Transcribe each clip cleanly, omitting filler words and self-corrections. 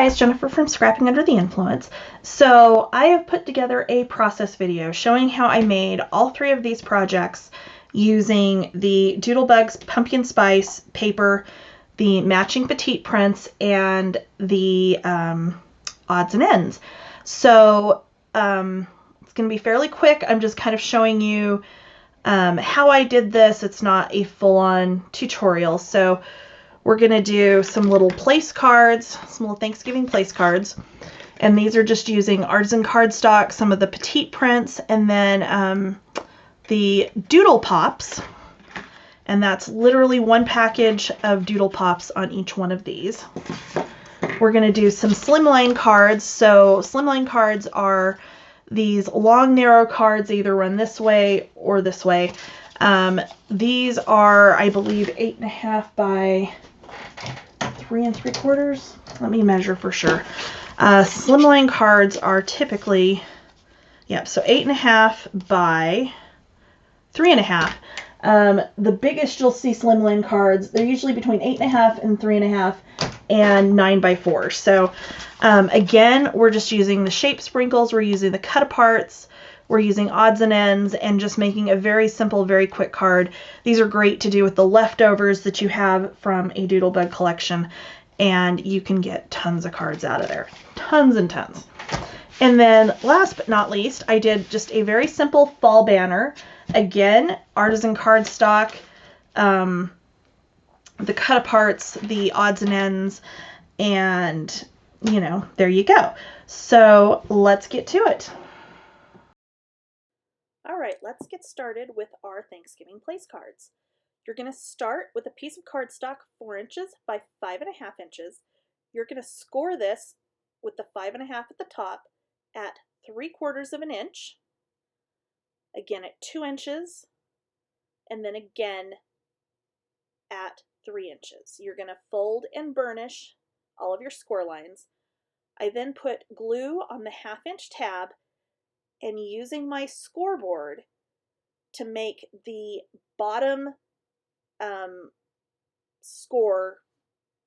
guys, Jennifer from Scrapping Under the Influence. So I have put together a process video showing how I made all three of these projects using the Doodlebug Pumpkin Spice paper, the matching petite prints, and the odds and ends. So it's going to be fairly quick. I'm just kind of showing you how I did this. It's not a full-on tutorial. So we're going to do some little place cards, some little Thanksgiving place cards. And these are just using artisan cardstock, some of the petite prints, and then the Doodle Pops. And that's literally one package of Doodle Pops on each one of these. We're going to do some Slimline cards. So Slimline cards are these long, narrow cards, either run this way or this way. These are, I believe, 8.5 by 3 3/4. Let me measure for sure. Slimline cards are typically, so 8.5 by 3.5. The biggest you'll see Slimline cards, they're usually between 8.5 and 3.5 and 9 by 4. So again, we're just using the shape sprinkles, we're using the cut aparts, we're using odds and ends, and just making a very simple, very quick card. These are great to do with the leftovers that you have from a Doodlebug collection, and you can get tons of cards out of there. Tons and tons. And then last but not least, I did just a very simple fall banner. Again, artisan cardstock, the cut aparts, the odds and ends, and there you go. So let's get to it. All right, let's get started with our Thanksgiving place cards. You're going to start with a piece of cardstock 4 inches by 5.5 inches. You're going to score this with the 5.5 at the top at 3/4 of an inch, again at 2 inches, and then again at 3 inches. You're going to fold and burnish all of your score lines. I then put glue on the 1/2 inch tab, and using my scoreboard to make the bottom score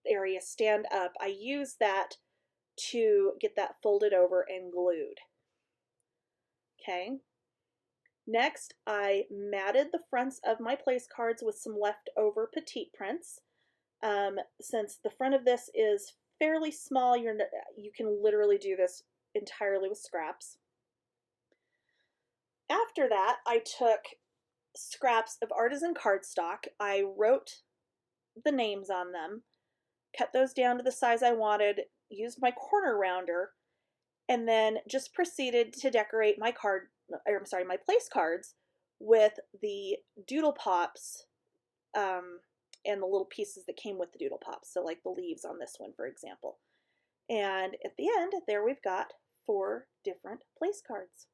area stand up, I use that to get that folded over and glued. Okay. Next, I matted the fronts of my place cards with some leftover petite prints. Since the front of this is fairly small, you can literally do this entirely with scraps. After that, I took scraps of artisan cardstock. I wrote the names on them, cut those down to the size I wanted, used my corner rounder, and then just proceeded to decorate my my place cards with the Doodle Pops and the little pieces that came with the Doodle Pops. So like the leaves on this one, for example. And at the end, there we've got 4 different place cards.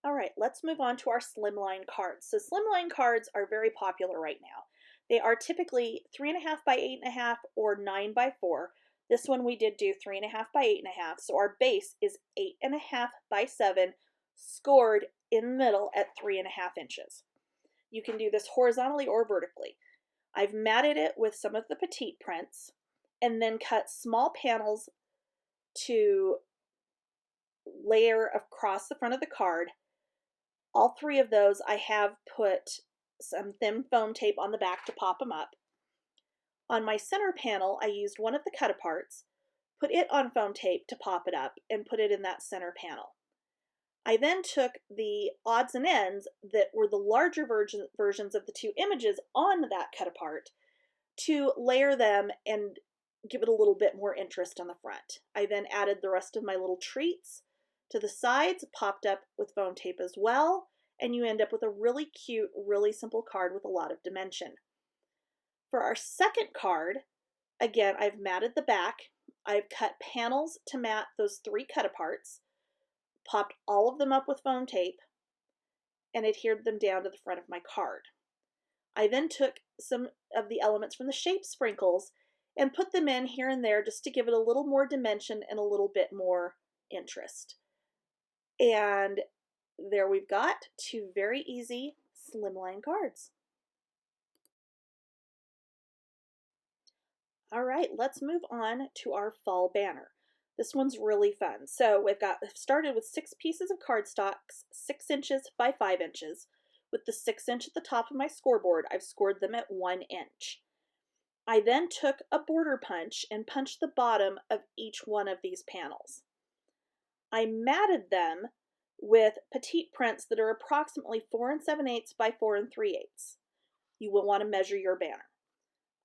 All right, let's move on to our Slimline cards. So Slimline cards are very popular right now. They are typically 3.5 by 8.5 or 9 by 4. This one we did do 3.5 by 8.5. So our base is 8.5 by 7, scored in the middle at 3.5 inches. You can do this horizontally or vertically. I've matted it with some of the petite prints and then cut small panels to layer across the front of the card. All 3 of those I have put some thin foam tape on the back to pop them up. On my center panel, I used one of the cut aparts, put it on foam tape to pop it up, and put it in that center panel. I then took the odds and ends that were the larger versions of the 2 images on that cut apart to layer them and give it a little bit more interest on the front. I then added the rest of my little treats to the sides, popped up with foam tape as well, and you end up with a really cute, really simple card with a lot of dimension. For our second card, again, I've matted the back. I've cut panels to mat those 3 cut aparts, popped all of them up with foam tape, and adhered them down to the front of my card. I then took some of the elements from the shape sprinkles and put them in here and there just to give it a little more dimension and a little bit more interest. And there we've got 2 very easy Slimline cards. All right, let's move on to our fall banner. This one's really fun. So we've started with 6 pieces of cardstocks, 6 inches by 5 inches. With the 6 inch at the top of my scoreboard, I've scored them at 1 inch. I then took a border punch and punched the bottom of each one of these panels. I matted them with petite prints that are approximately 4 7/8 by 4 3/8. You will want to measure your banner.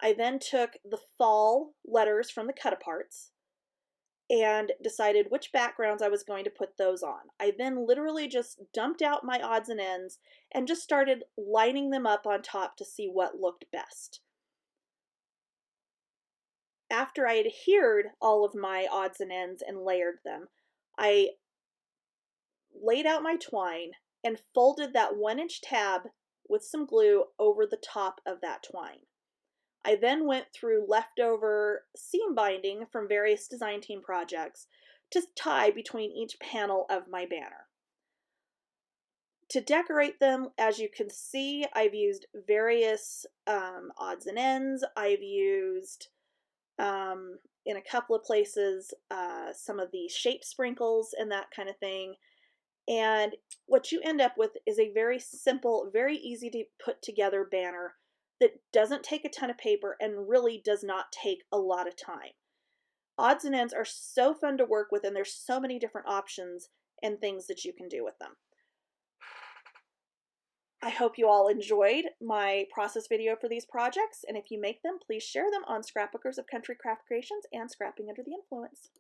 I then took the fall letters from the cut-aparts and decided which backgrounds I was going to put those on. I then literally just dumped out my odds and ends and just started lining them up on top to see what looked best. After I adhered all of my odds and ends and layered them, I laid out my twine and folded that 1 inch tab with some glue over the top of that twine. I then went through leftover seam binding from various design team projects to tie between each panel of my banner. To decorate them, as you can see, I've used various odds and ends. I've used, in a couple of places, some of the shape sprinkles and that kind of thing. And what you end up with is a very simple, very easy to put together banner that doesn't take a ton of paper and really does not take a lot of time. Odds and ends are so fun to work with, and there's so many different options and things that you can do with them. I hope you all enjoyed my process video for these projects, and if you make them, please share them on Scrapbookers of Country Craft Creations and Scrapping Under the Influence.